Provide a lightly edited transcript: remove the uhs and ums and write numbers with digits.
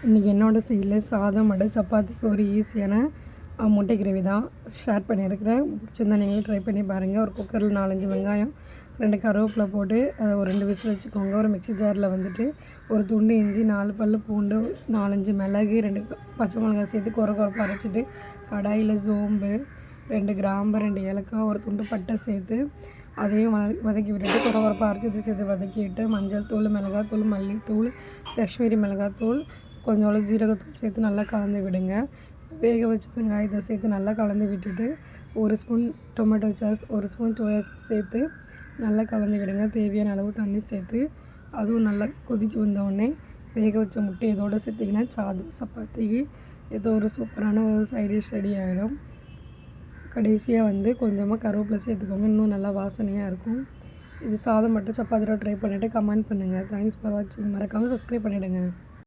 இன்றைக்கி என்னோடய ஸ்டைலில் சாதம் மற்றும் சப்பாத்திக்கு ஒரு ஈஸியான முட்டை கிரேவி தான் ஷேர் பண்ணியிருக்கிறேன். பிடிச்சிருந்தா நீங்களும் ட்ரை பண்ணி பாருங்கள். ஒரு குக்கரில் 4-5 வெங்காயம், 2 கருவேப்பிலை போட்டு அதை ஒரு 2 விசில் வச்சுக்கோங்க. ஒரு மிக்ஸி ஜாரில் வந்துட்டு ஒரு துண்டு இஞ்சி, 4 பல் பூண்டு, 4-5 மிளகு, 2 பச்சை மிளகாய் சேர்த்து கொரப்பாக அரைச்சிட்டு கடாயில் சோம்பு, 2 கிராம்பு, 2 ஏலக்காய், ஒரு துண்டு பட்டை சேர்த்து அதையும் வதக்கி விட்டுட்டு கொரப்பாக அரைச்சது சேர்த்து வதக்கிட்டு மஞ்சள் தூள், மிளகாத்தூள், மல்லித்தூள், காஷ்மீரி மிளகாத்தூள், கொஞ்சோண்டு ஜீரகத்தூள் சேர்த்து நல்லா கலந்து விடுங்க. வேக வச்ச வெங்காயத்தை சேர்த்து நல்லா கலந்து விட்டுட்டு 1 spoon tomato sauce, 1 spoon soya sauce சேர்த்து நல்லா கலந்து விடுங்க. தேவையான அளவு தண்ணி சேர்த்து அதுவும் நல்லா கொதிச்சு வந்தோடனே வேக வச்ச முட்டை இதோடு சேர்த்திங்கன்னா சாதம் சப்பாத்திக்கு ஏதோ ஒரு சூப்பரான ஒரு சைட் டிஷ் ரெடி ஆகிடும். கடைசியாக கொஞ்சமாக கருவேப்பிலை சேர்த்துக்கோங்க, இன்னும் நல்லா வாசனையாக இருக்கும். இது சாதம் மட்டும் சப்பாத்தியோட ட்ரை பண்ணிவிட்டு கமெண்ட் பண்ணுங்கள். தேங்க்ஸ் ஃபார் வாட்சிங். மறக்காமல் சப்ஸ்கிரைப் பண்ணிவிடுங்க.